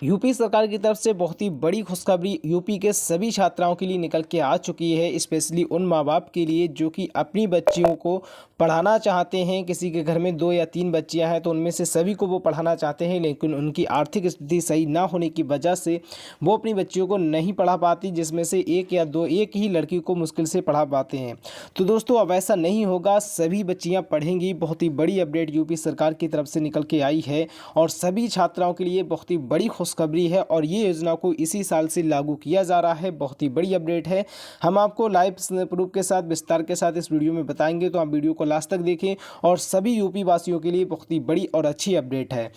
UP सरकार की तरफ से बहुत ही बड़ी खुशखबरी यूपी के सभी छात्राओं के लिए निकल के आ चुकी है। स्पेशली उन माँ बाप के लिए जो कि अपनी बच्चियों को पढ़ाना चाहते हैं। किसी के घर में 2 या 3 बच्चियां हैं तो उनमें से सभी को वो पढ़ाना चाहते हैं, लेकिन उनकी आर्थिक स्थिति सही ना होने की वजह से वो अपनी बच्चियों को नहीं पढ़ा पाती, जिसमें से एक ही लड़की को मुश्किल से पढ़ा पाते हैं। तो दोस्तों अब ऐसा नहीं होगा, सभी बच्चियाँ पढ़ेंगी। बहुत ही बड़ी अपडेट यूपी सरकार की तरफ से निकल के आई है और सभी छात्राओं के लिए बहुत ही बड़ी खुशखबरी है और ये योजना को इसी साल से लागू किया जा रहा है। बहुत ही बड़ी अपडेट है, हम आपको लाइव प्रूफ के साथ विस्तार के साथ इस वीडियो में बताएंगे, तो आप वीडियो को लास्ट तक देखें। और सभी यूपी वासियों के लिए बहुत ही बड़ी और अच्छी अपडेट है।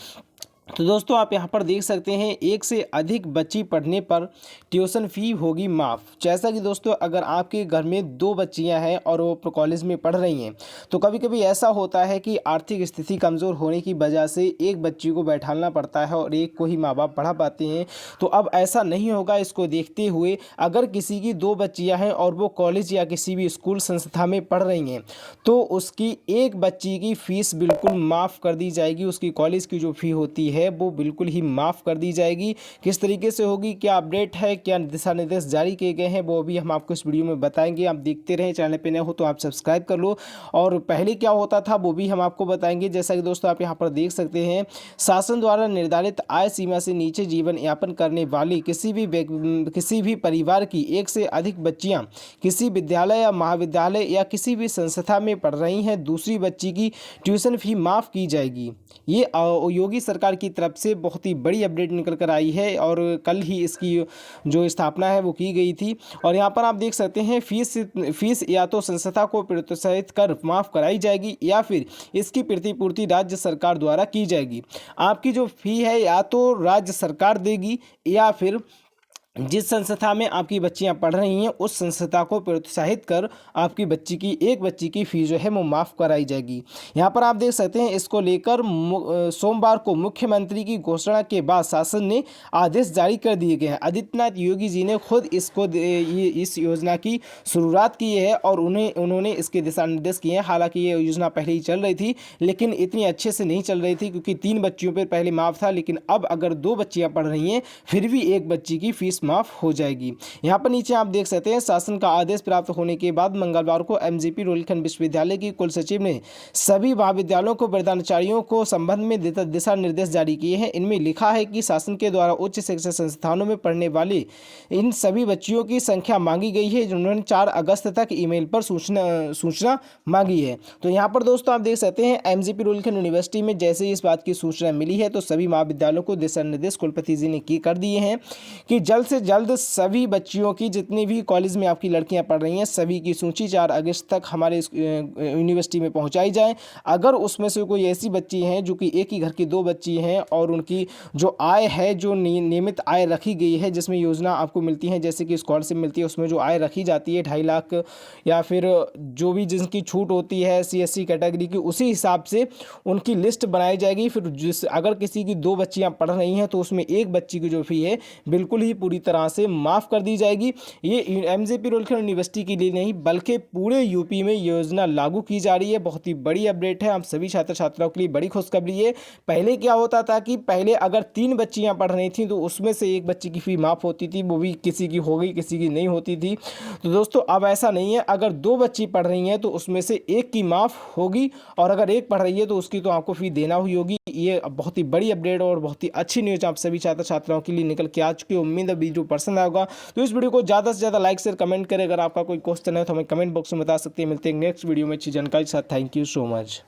तो दोस्तों आप यहाँ पर देख सकते हैं, एक से अधिक बच्ची पढ़ने पर ट्यूशन फ़ी होगी माफ़। जैसा कि दोस्तों अगर आपके घर में 2 बच्चियाँ हैं और वो कॉलेज में पढ़ रही हैं, तो कभी कभी ऐसा होता है कि आर्थिक स्थिति कमज़ोर होने की वजह से एक बच्ची को बैठाना पड़ता है और एक को ही माँ बाप पढ़ा पाते हैं। तो अब ऐसा नहीं होगा। इसको देखते हुए अगर किसी की 2 बच्चियाँ हैं और वो कॉलेज या किसी भी स्कूल संस्था में पढ़ रही हैं, तो उसकी एक बच्ची की फ़ीस बिल्कुल माफ़ कर दी जाएगी। उसकी कॉलेज की जो फ़ी होती है वो बिल्कुल ही माफ़ कर दी जाएगी। किस तरीके से होगी, क्या अपडेट है, क्या दिशा निर्देश जारी किए गए हैं, वो भी हम आपको इस वीडियो में बताएंगे। आप देखते रहें, चैनल पे नए हो तो आप सब्सक्राइब कर लो। और पहले क्या होता था वो भी हम आपको बताएंगे। जैसा कि दोस्तों आप यहाँ पर देख सकते हैं, शासन द्वारा निर्धारित आय सीमा से नीचे जीवन यापन करने वाली किसी भी परिवार की एक से अधिक बच्चियाँ किसी विद्यालय या महाविद्यालय या किसी भी संस्था में पढ़ रही हैं, दूसरी बच्ची की ट्यूशन फ़ी माफ़ की जाएगी। ये योगी सरकार की तरफ से बहुत ही बड़ी अपडेट निकल कर आई है और कल ही इसकी जो स्थापना है वो की गई थी। और यहाँ पर आप देख सकते हैं, फीस या तो संस्था को प्रोत्साहित कर माफ़ कराई जाएगी या फिर इसकी प्रतिपूर्ति राज्य सरकार द्वारा की जाएगी। आपकी जो फ़ी है या तो राज्य सरकार देगी या फिर जिस संस्था में आपकी बच्चियां पढ़ रही हैं उस संस्था को प्रोत्साहित कर आपकी एक बच्ची की फ़ीस जो है वो माफ़ कराई जाएगी। यहाँ पर आप देख सकते हैं, इसको लेकर सोमवार को मुख्यमंत्री की घोषणा के बाद शासन ने आदेश जारी कर दिए गए हैं। आदित्यनाथ योगी जी ने खुद इस योजना की शुरुआत की है और उन्होंने इसके दिशा निर्देश किए हैं। हालांकि ये योजना पहले ही चल रही थी, लेकिन इतनी अच्छे से नहीं चल रही थी क्योंकि 3 बच्चियों पर पहले माफ़ था, लेकिन अब अगर 2 बच्चियाँ पढ़ रही हैं फिर भी एक बच्ची की फ़ीस माफ हो जाएगी। यहाँ पर नीचे आप देख सकते हैं, शासन का आदेश प्राप्त होने के बाद मंगलवार को एमजीपी रुहेलखंड विश्वविद्यालय की कुल सचिव ने सभी महाविद्यालयों को प्रधानाचार्यों को संबंध में दिशा निर्देश जारी किए हैं। इनमें लिखा है कि शासन के द्वारा उच्च शिक्षा संस्थानों में पढ़ने वाले इन सभी बच्चियों की संख्या मांगी गई है, जिन्होंने 4 अगस्त तक ईमेल पर सूचना मांगी है। तो यहाँ पर दोस्तों आप देख सकते हैं, एमजीपी रुहेलखंड यूनिवर्सिटी में जैसे ही इस बात की सूचना मिली है तो सभी महाविद्यालयों को दिशा निर्देश कुलपति जी ने कर दिए हैं कि जल्द से जल्द सभी बच्चियों की, जितनी भी कॉलेज में आपकी लड़कियां पढ़ रही हैं, सभी की सूची 4 अगस्त तक हमारे यूनिवर्सिटी में पहुंचाई जाए। अगर उसमें से कोई ऐसी बच्ची हैं जो कि एक ही घर की 2 बच्ची हैं और उनकी जो आय है, जो नियमित आय रखी गई है, जिसमें योजना आपको मिलती है जैसे कि स्कॉलरशिप मिलती है, उसमें जो आय रखी जाती है 2.5 लाख या फिर जो भी जिनकी छूट होती है SC/SC कैटेगरी की, उसी हिसाब से उनकी लिस्ट बनाई जाएगी। फिर अगर किसी की 2 बच्चियाँ पढ़ रही हैं तो उसमें एक बच्ची की जो फ़ी है बिल्कुल ही पूरी तरह से माफ़ कर दी जाएगी। ये एमजीपी रुहेलखंड यूनिवर्सिटी के लिए नहीं बल्कि पूरे यूपी में योजना लागू की जा रही है। बहुत ही बड़ी अपडेट है, आप सभी छात्र छात्राओं के लिए बड़ी खुशखबरी है। पहले क्या होता था कि पहले अगर 3 बच्चियां पढ़ रही थी तो उसमें से एक बच्ची की फ़ी माफ़ होती थी, वो भी किसी की हो गई किसी की नहीं होती थी। तो दोस्तों अब ऐसा नहीं है, अगर 2 बच्ची पढ़ रही हैं तो उसमें से एक की माफ़ होगी और अगर एक पढ़ रही है तो उसकी तो आपको फ़ी देना ही होगी। ये बहुत ही बड़ी अपडेट और बहुत ही अच्छी न्यूज़ आप सभी छात्र छात्राओं के लिए निकल के आ चुकी है। उम्मीद है वीडियो पसंद आएगा तो इस वीडियो को ज़्यादा से ज़्यादा लाइक शेयर कमेंट करें। अगर आपका कोई क्वेश्चन है तो हमें कमेंट बॉक्स में बता सकते हैं। मिलते हैं नेक्स्ट वीडियो में अच्छी जानकारी के साथ। Thank you so much.